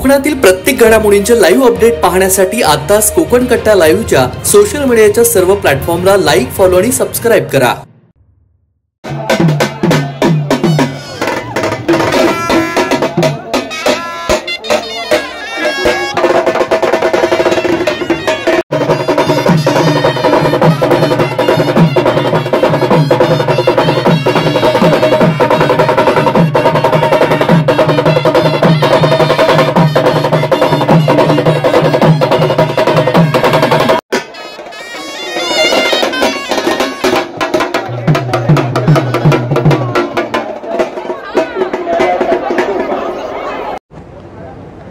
कोकणातील प्रत्येक घडामोडींचे लाईव्ह अपडेट पाहण्यासाठी आताच कोकण कट्टा लाईव्हच्या सोशल मीडियाच्या सर्व प्लॅटफॉर्मला लाईक, फॉलो आणि सबस्क्राईब करा।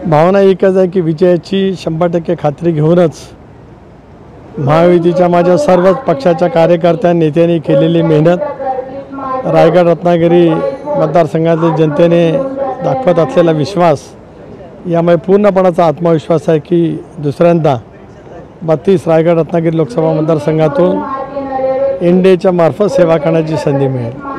भावना एकच आहे की विजयाची 100% खात्री घेऊनच महायुतीच्या माझ्या सर्वच पक्षाच्या कार्यकर्त्या नेत्यांनी केलेली मेहनत, रायगड रत्नागिरी मतदारसंघातील जनतेने दाखवत असलेला विश्वास, यामुळे पूर्णपणाचा आत्मविश्वास आहे की दुसऱ्यांदा 32 रायगड रत्नागिरी लोकसभा मतदारसंघातून एनडीएच्या मार्फत सेवा करण्याची संधी मिळेल।